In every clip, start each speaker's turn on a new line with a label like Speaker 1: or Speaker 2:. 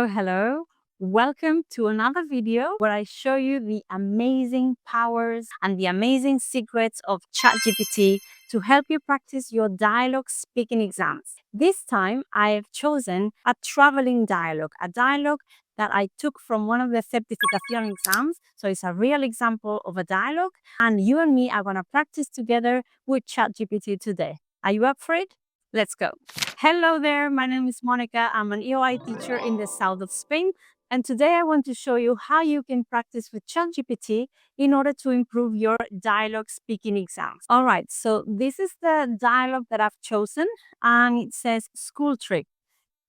Speaker 1: Hello. Welcome to another video where I show you the amazing powers and the amazing secrets of Chat GPT to help you practice your dialogue speaking exams. This time, I have chosen a traveling dialogue, a dialogue that I took from one of the certification exams. So it's a real example of a dialogue, and you and me are going to practice together with Chat GPT today. Are you up for it? Let's go. Hello there, my name is Mónica. I'm an EOI teacher in the south of Spain. And today I want to show you how you can practice with Chat GPT in order to improve your dialogue speaking exams. All right, so this is the dialogue that I've chosen, and it says school trip.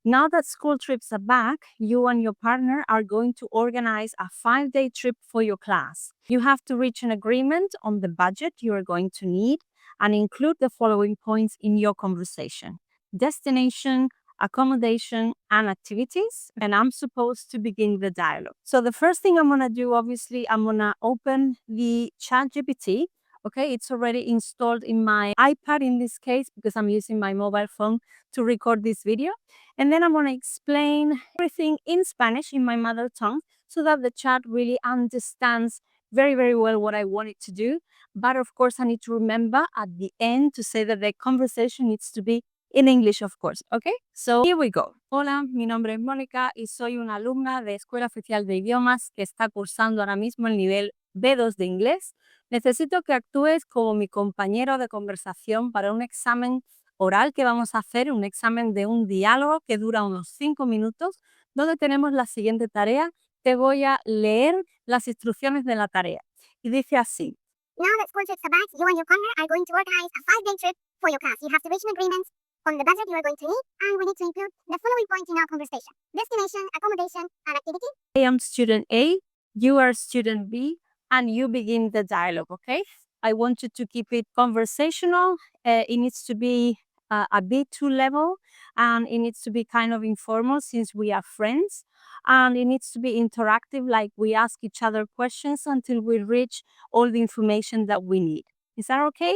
Speaker 1: Now that school trips are back, you and your partner are going to organize a 5-day trip for your class. You have to reach an agreement on the budget you are going to need and include the following points in your conversation: destination, accommodation, and activities. And I'm supposed to begin the dialogue. So the first thing I'm going to do, obviously, I'm going to open the Chat GPT. Okay, it's already installed in my iPad in this case because I'm using my mobile phone to record this video. And then I'm going to explain everything in Spanish in my mother tongue so that the chat really understands very, very well what I want it to do. But of course, I need to remember at the end to say that the conversation needs to be in English, of course. Okay, so here we go. Hola, mi nombre es Mónica y soy una alumna de Escuela Oficial de Idiomas que está cursando ahora mismo el nivel B2 de inglés. Necesito que actúes como mi compañero de conversación para un examen oral que vamos a hacer, un examen de un diálogo que dura unos 5 minutos, donde tenemos la siguiente tarea. Te voy a leer las instrucciones de la tarea. Y dice así.
Speaker 2: Now that school trips are back, you and your partner are going to organize a 5-day trip for your class. You have to reach an agreement on the budget you are going to need, and we need to include the following points in our conversation: destination, accommodation, and activity.
Speaker 1: I am student A, you are student B, and you begin the dialogue, okay? I want you to keep it conversational. It needs to be a B2 level, and it needs to be kind of informal since we are friends. And it needs to be interactive, like we ask each other questions until we reach all the information that we need. Is that okay?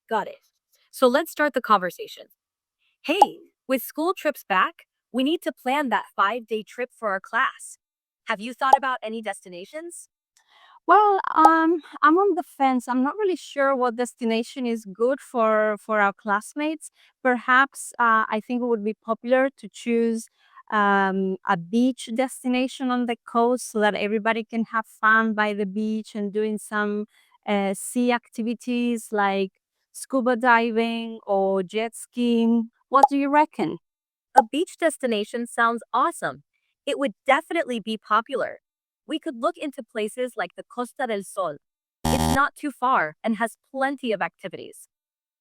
Speaker 3: Got it. So let's start the conversation. Hey, with school trips back, we need to plan that 5-day trip for our class. Have you thought about any destinations?
Speaker 1: Well, I'm on the fence. I'm not really sure what destination is good for our classmates. Perhaps I think it would be popular to choose a beach destination on the coast so that everybody can have fun by the beach and doing some sea activities like scuba diving or jet skiing. What do you reckon?
Speaker 3: A beach destination sounds awesome. It would definitely be popular. We could look into places like the Costa del Sol. It's not too far and has plenty of activities.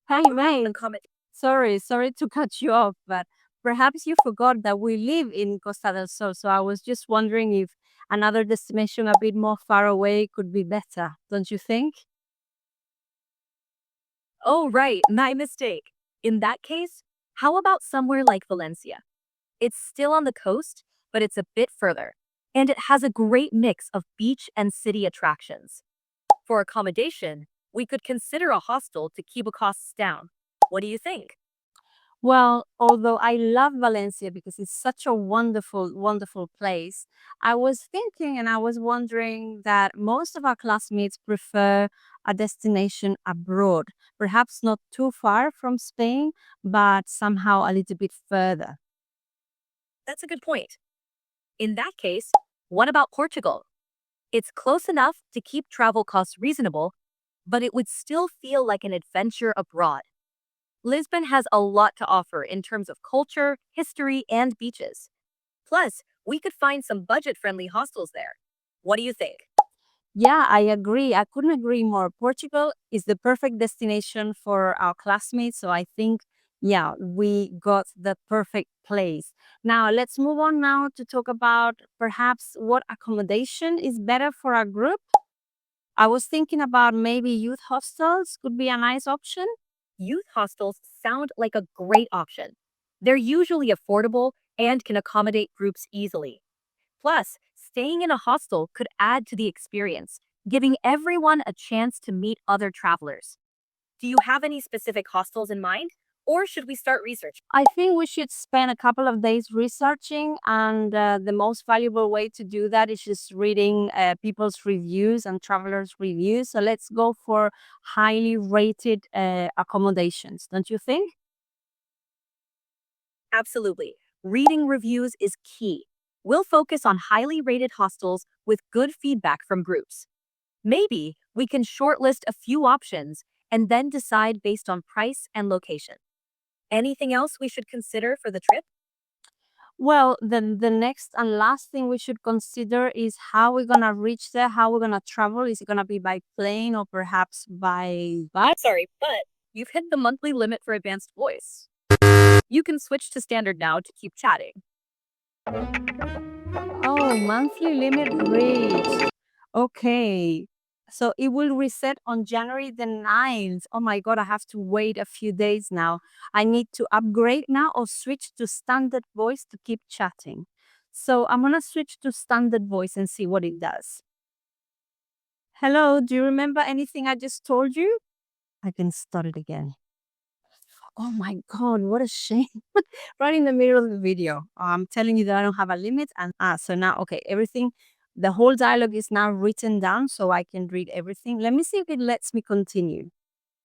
Speaker 1: Hey, mate. Sorry to cut you off, but perhaps you forgot that we live in Costa del Sol. So I was just wondering if another destination a bit more far away could be better, don't you think?
Speaker 3: Oh, right, my mistake. In that case, how about somewhere like Valencia? It's still on the coast, but it's a bit further, and it has a great mix of beach and city attractions. For accommodation, we could consider a hostel to keep the costs down. What do you think?
Speaker 1: Well, although I love Valencia because it's such a wonderful, wonderful place, I was thinking and I was wondering that most of our classmates prefer a destination abroad, perhaps not too far from Spain, but somehow a little bit further.
Speaker 3: That's a good point. In that case, what about Portugal? It's close enough to keep travel costs reasonable, but it would still feel like an adventure abroad. Lisbon has a lot to offer in terms of culture, history, and beaches. Plus, we could find some budget-friendly hostels there. What do you think?
Speaker 1: Yeah, I agree. I couldn't agree more. Portugal is the perfect destination for our classmates. So I think, yeah, we got the perfect place. Now, let's move on now to talk about perhaps what accommodation is better for our group. I was thinking about maybe youth hostels could be a nice option.
Speaker 3: Youth hostels sound like a great option. They're usually affordable and can accommodate groups easily. Plus, staying in a hostel could add to the experience, giving everyone a chance to meet other travelers. Do you have any specific hostels in mind, Or should we start researching?
Speaker 1: I think we should spend a couple of days researching, and the most valuable way to do that is just reading people's reviews and travelers' reviews. So let's go for highly rated accommodations, don't you think?
Speaker 3: Absolutely. Reading reviews is key. We'll focus on highly rated hostels with good feedback from groups. Maybe we can shortlist a few options and then decide based on price and location. Anything else we should consider for the trip?
Speaker 1: Well, then the next and last thing we should consider is how we're gonna reach there, how we're gonna travel. Is it gonna be by plane or perhaps by bus?
Speaker 3: Sorry, but you've hit the monthly limit for advanced voice. You can switch to standard now to keep chatting.
Speaker 1: Oh, monthly limit reached. Okay. So it will reset on January the 9th. Oh my God, I have to wait a few days now. I need to upgrade now or switch to standard voice to keep chatting. So I'm gonna switch to standard voice and see what it does. Hello, do you remember anything I just told you? I can start it again. Oh my God, what a shame. Right in the middle of the video. I'm telling you that I don't have a limit. And so now, okay, everything, the whole dialogue is now written down so I can read everything. Let me see if it lets me continue.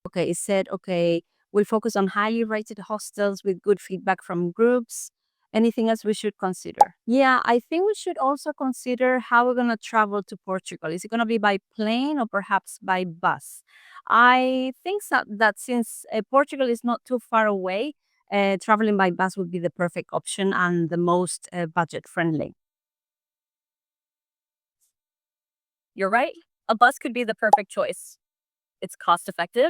Speaker 1: Okay, it said, okay, we'll focus on highly rated hostels with good feedback from groups. Anything else we should consider? Yeah, I think we should also consider how we're going to travel to Portugal. Is it going to be by plane or perhaps by bus? I think that since Portugal is not too far away, traveling by bus would be the perfect option and the most budget friendly.
Speaker 3: You're right. A bus could be the perfect choice. It's cost effective,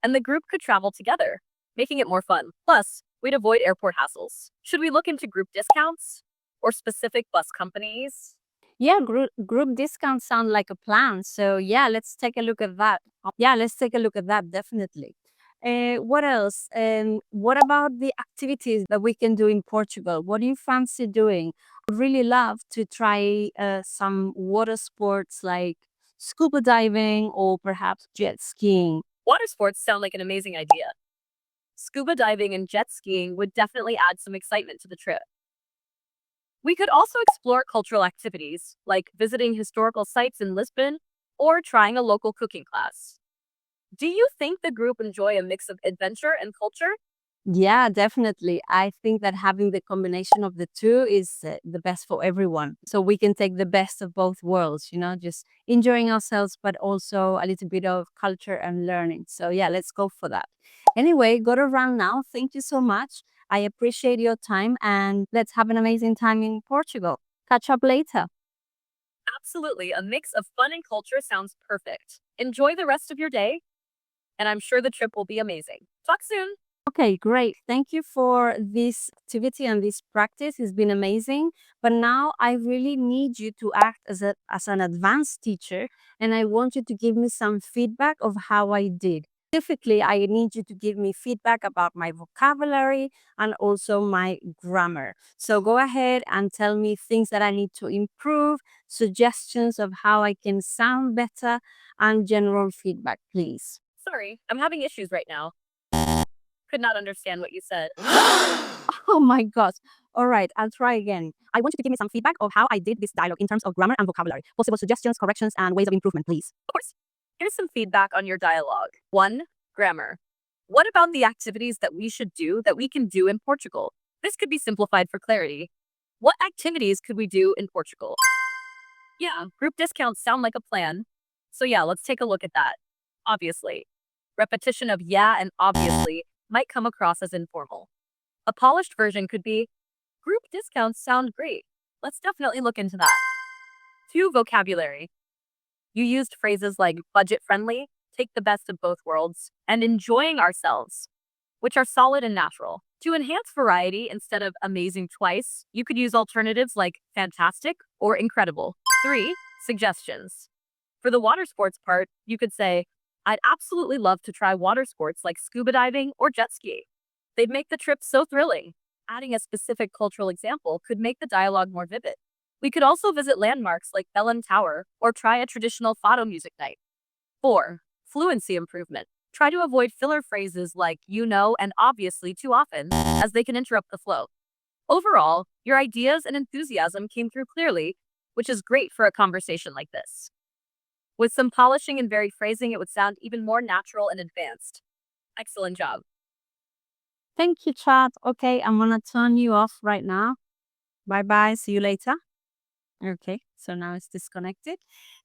Speaker 3: and the group could travel together, making it more fun. Plus, we'd avoid airport hassles. Should we look into group discounts or specific bus companies?
Speaker 1: Yeah, group discounts sound like a plan. So yeah, let's take a look at that. Yeah, let's take a look at that definitely. What else? What about the activities that we can do in Portugal? What do you fancy doing? I'd really love to try some water sports like scuba diving or perhaps jet skiing.
Speaker 3: Water sports sound like an amazing idea. Scuba diving and jet skiing would definitely add some excitement to the trip. We could also explore cultural activities, like visiting historical sites in Lisbon or trying a local cooking class. Do you think the group enjoy a mix of adventure and culture?
Speaker 1: Yeah, definitely. I think that having the combination of the two is the best for everyone. So we can take the best of both worlds, just enjoying ourselves, but also a little bit of culture and learning. So yeah, let's go for that. Anyway, got to run now. Thank you so much. I appreciate your time and let's have an amazing time in Portugal. Catch up later.
Speaker 3: Absolutely. A mix of fun and culture sounds perfect. Enjoy the rest of your day, and I'm sure the trip will be amazing. Talk soon.
Speaker 1: Okay, great. Thank you for this activity and this practice. It's been amazing. But now I really need you to act as an advanced teacher, and I want you to give me some feedback of how I did. Specifically, I need you to give me feedback about my vocabulary and also my grammar. So go ahead and tell me things that I need to improve, suggestions of how I can sound better, and general feedback, please.
Speaker 3: Sorry, I'm having issues right now. Could not understand what you said.
Speaker 1: Oh my gosh. All right, I'll try again. I want you to give me some feedback of how I did this dialogue in terms of grammar and vocabulary. Possible suggestions, corrections, and ways of improvement, please.
Speaker 3: Of course. Here's some feedback on your dialogue. 1. Grammar. What about the activities that we should do that we can do in Portugal? This could be simplified for clarity. What activities could we do in Portugal? Yeah, group discounts sound like a plan. So yeah, let's take a look at that. Obviously. Repetition of yeah and obviously might come across as informal. A polished version could be, group discounts sound great. Let's definitely look into that. 2. Vocabulary. You used phrases like budget friendly, take the best of both worlds, and enjoying ourselves, which are solid and natural. To enhance variety instead of amazing twice, you could use alternatives like fantastic or incredible. 3. Suggestions. For the water sports part, you could say, I'd absolutely love to try water sports like scuba diving or jet ski. They'd make the trip so thrilling. Adding a specific cultural example could make the dialogue more vivid. We could also visit landmarks like Bellin Tower or try a traditional fado music night. 4. Fluency improvement. Try to avoid filler phrases like you know and obviously too often, as they can interrupt the flow. Overall, your ideas and enthusiasm came through clearly, which is great for a conversation like this. With some polishing and varied phrasing, it would sound even more natural and advanced. Excellent job.
Speaker 1: Thank you, chat. Okay, I'm gonna turn you off right now. Bye bye. See you later. Okay, so now it's disconnected.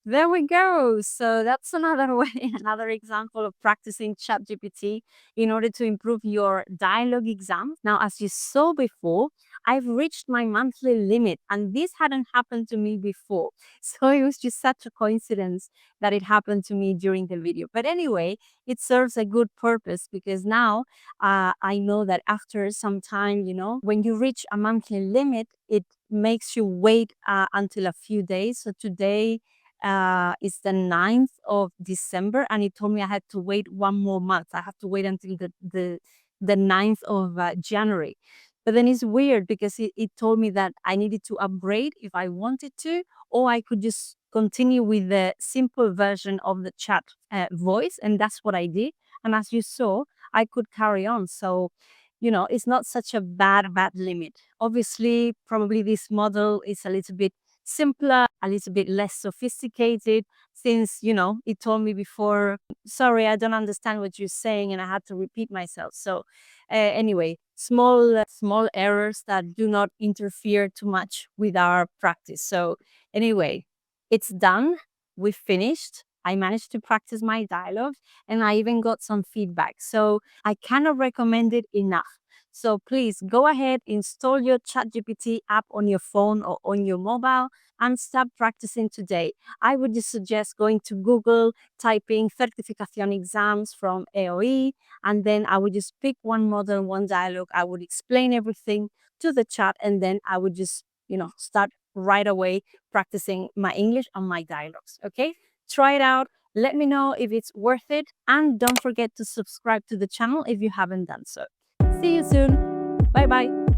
Speaker 1: There we go. So that's another way, another example of practicing ChatGPT in order to improve your dialogue exam. Now, as you saw before, I've reached my monthly limit, and this hadn't happened to me before. So it was just such a coincidence that it happened to me during the video. But anyway, it serves a good purpose because now I know that after some time, when you reach a monthly limit, it makes you wait until a few days. So today is the 9th of December, and it told me I had to wait one more month. I have to wait until the 9th of January. But then it's weird because it told me that I needed to upgrade if I wanted to, or I could just continue with the simple version of the chat voice. And that's what I did. And as you saw, I could carry on. So, it's not such a bad limit. Obviously, probably this model is a little bit simpler, a little bit less sophisticated, since, it told me before, sorry, I don't understand what you're saying, and I had to repeat myself. So anyway, small errors that do not interfere too much with our practice. So anyway, it's done. We finished. I managed to practice my dialogue, and I even got some feedback. So I cannot recommend it enough. So please go ahead, install your ChatGPT app on your phone or on your mobile, and start practicing today. I would just suggest going to Google, typing certificación exams from AOE, and then I would just pick one model, one dialogue. I would explain everything to the chat, and then I would just, start right away practicing my English and my dialogues. Okay? Try it out. Let me know if it's worth it. And don't forget to subscribe to the channel if you haven't done so. See you soon. Bye bye.